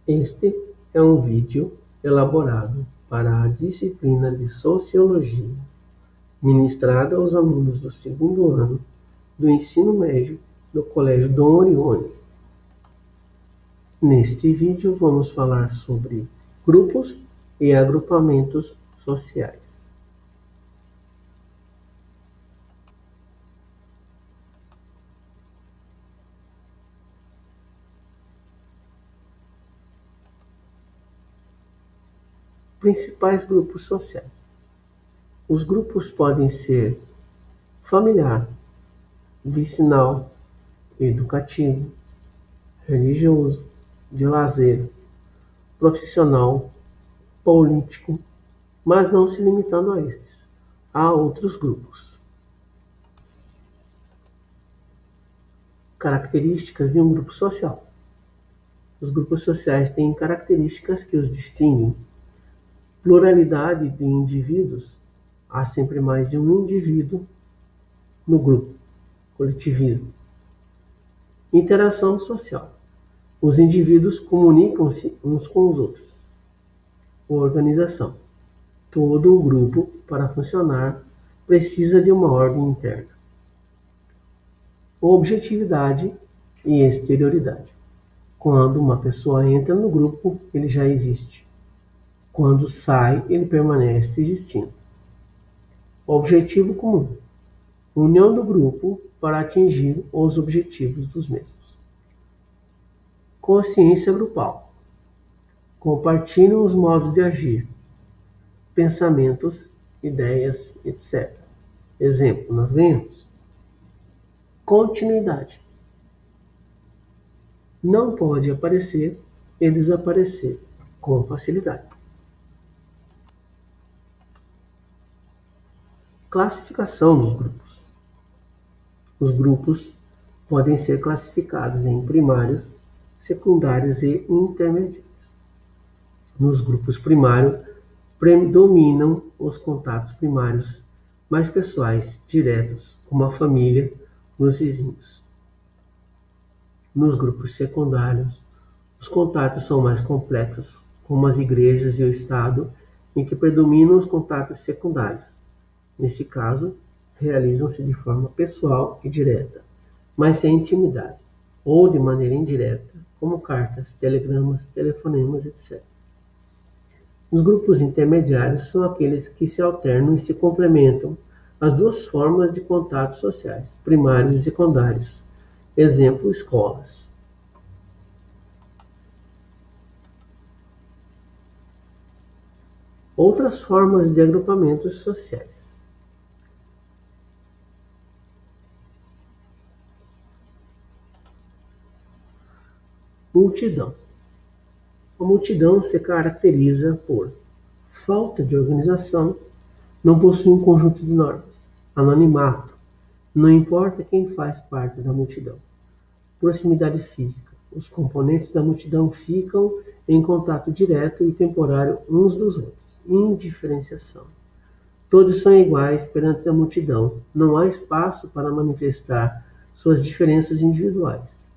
Este é um vídeo elaborado para a disciplina de Sociologia, ministrada aos alunos do segundo ano do ensino médio do Colégio Dom Orione. Neste vídeo vamos falar sobre grupos e agrupamentos sociais. Principais grupos sociais. Os grupos podem ser familiar, vicinal, educativo, religioso, de lazer, profissional, político, mas não se limitando a estes. Há outros grupos. Características de um grupo social. Os grupos sociais têm características que os distinguem. Pluralidade de indivíduos. Há sempre mais de um indivíduo no grupo. Coletivismo. Interação social. Os indivíduos comunicam-se uns com os outros. Organização. Todo o grupo, para funcionar, precisa de uma ordem interna. Objetividade e exterioridade. Quando uma pessoa entra no grupo, ele já existe. Quando sai, ele permanece existindo. Objetivo comum. União do grupo para atingir os objetivos dos mesmos. Consciência grupal. Compartilham os modos de agir, pensamentos, ideias, etc. Exemplo, nós ganhamos. Continuidade. Não pode aparecer e desaparecer com facilidade. Classificação dos grupos. Os grupos podem ser classificados em primários, secundários e intermediários. Nos grupos primários, predominam os contatos primários mais pessoais, diretos, como a família, os vizinhos. Nos grupos secundários, os contatos são mais complexos, como as igrejas e o Estado, em que predominam os contatos secundários. Neste caso, realizam-se de forma pessoal e direta, mas sem intimidade, ou de maneira indireta, como cartas, telegramas, telefonemas, etc. Os grupos intermediários são aqueles que se alternam e se complementam as duas formas de contatos sociais, primários e secundários. Exemplo, escolas. Outras formas de agrupamentos sociais. Multidão. A multidão se caracteriza por falta de organização, não possui um conjunto de normas, anonimato, não importa quem faz parte da multidão, proximidade física. Os componentes da multidão ficam em contato direto e temporário uns dos outros. Indiferenciação. Todos são iguais perante a multidão, não há espaço para manifestar suas diferenças individuais.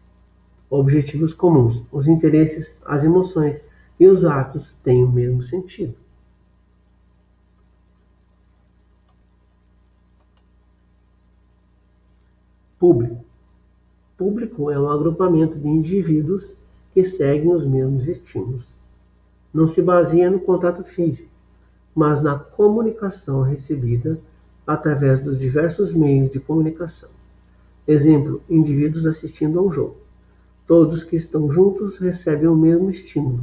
Objetivos comuns. Os interesses, as emoções e os atos têm o mesmo sentido. Público. Público é um agrupamento de indivíduos que seguem os mesmos estímulos. Não se baseia no contato físico, mas na comunicação recebida através dos diversos meios de comunicação. Exemplo, indivíduos assistindo a um jogo. Todos que estão juntos recebem o mesmo estímulo,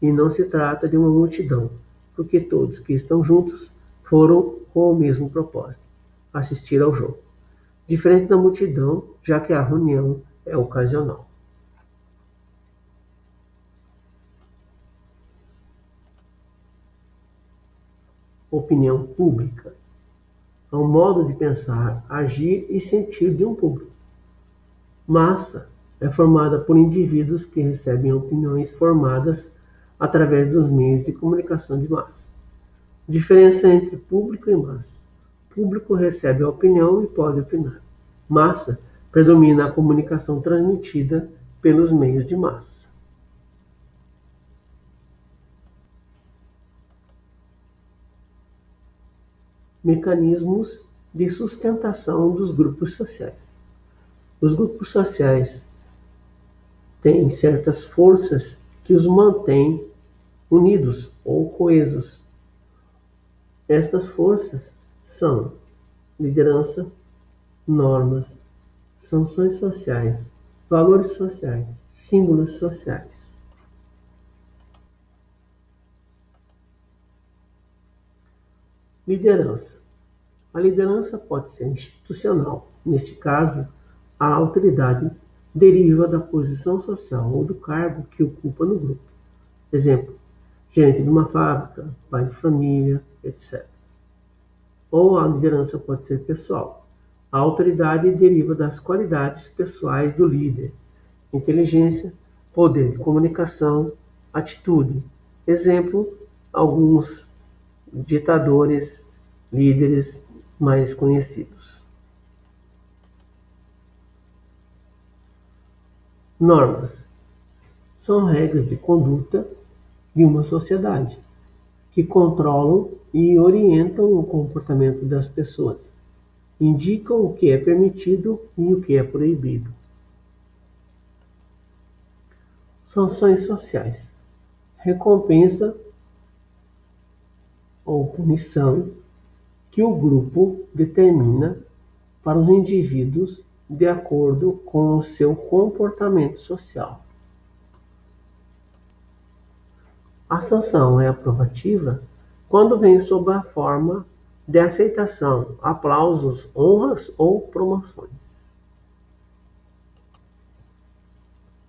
e não se trata de uma multidão, porque todos que estão juntos foram com o mesmo propósito, assistir ao jogo. Diferente da multidão, já que a reunião é ocasional. Opinião pública. É um modo de pensar, agir e sentir de um público. Massa é formada por indivíduos que recebem opiniões formadas através dos meios de comunicação de massa. Diferença entre público e massa. Público recebe a opinião e pode opinar. Massa predomina a comunicação transmitida pelos meios de massa. Mecanismos de sustentação dos grupos sociais. Os grupos sociais têm certas forças que os mantêm unidos ou coesos. Essas forças são liderança, normas, sanções sociais, valores sociais, símbolos sociais. Liderança. A liderança pode ser institucional. Neste caso, a autoridade deriva da posição social ou do cargo que ocupa no grupo. Exemplo, gerente de uma fábrica, pai de família, etc. Ou a liderança pode ser pessoal. A autoridade deriva das qualidades pessoais do líder: inteligência, poder de comunicação, atitude. Exemplo, alguns ditadores, líderes mais conhecidos. Normas são regras de conduta de uma sociedade que controlam e orientam o comportamento das pessoas, indicam o que é permitido e o que é proibido. Sanções sociais. Recompensa ou punição que o grupo determina para os indivíduos de acordo com o seu comportamento social. A sanção é aprovativa quando vem sob a forma de aceitação, aplausos, honras ou promoções.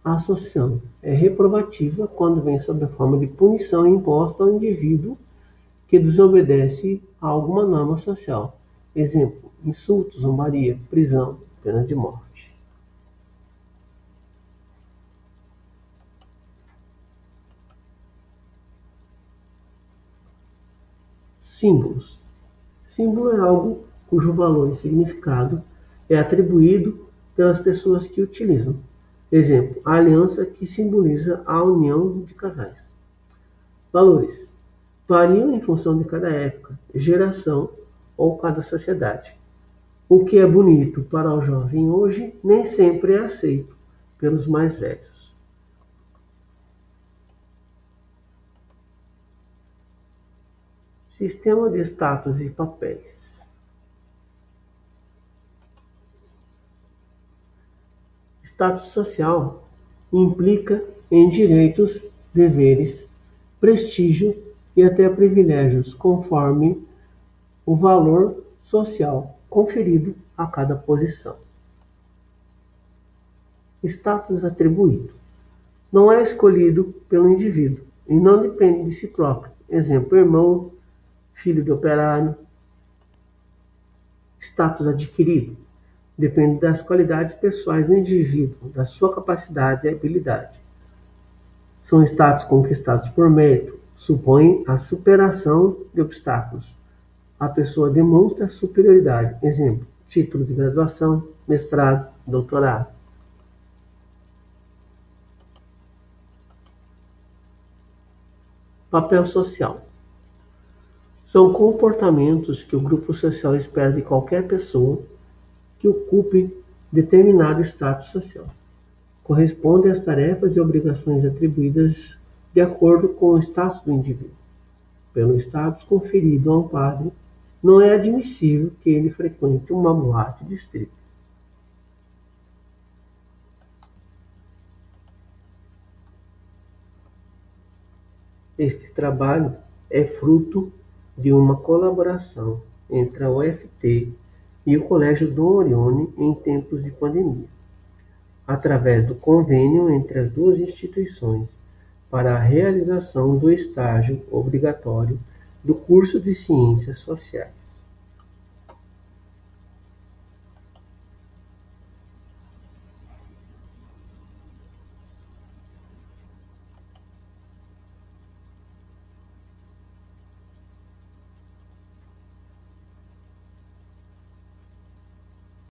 A sanção é reprovativa quando vem sob a forma de punição imposta ao indivíduo que desobedece a alguma norma social. Exemplo, insulto, zombaria, prisão, pena de morte. Símbolos. Símbolo é algo cujo valor e significado é atribuído pelas pessoas que utilizam. Exemplo, a aliança que simboliza a união de casais. Valores. Variam em função de cada época, geração ou cada sociedade. O que é bonito para o jovem hoje nem sempre é aceito pelos mais velhos. Sistema de status e papéis. Status social implica em direitos, deveres, prestígio e até privilégios, conforme o valor social conferido a cada posição. Status atribuído. Não é escolhido pelo indivíduo e não depende de si próprio. Exemplo, irmão, filho de operário. Status adquirido. Depende das qualidades pessoais do indivíduo, da sua capacidade e habilidade. São status conquistados por mérito, supõem a superação de obstáculos. A pessoa demonstra superioridade. Exemplo, título de graduação, mestrado, doutorado. Papel social. São comportamentos que o grupo social espera de qualquer pessoa que ocupe determinado status social. Correspondem às tarefas e obrigações atribuídas de acordo com o status do indivíduo. Pelo status conferido a um padre, não é admissível que ele frequente uma boate de strip. Este trabalho é fruto de uma colaboração entre a UFT e o Colégio Dom Orione em tempos de pandemia, através do convênio entre as duas instituições para a realização do estágio obrigatório do curso de Ciências Sociais.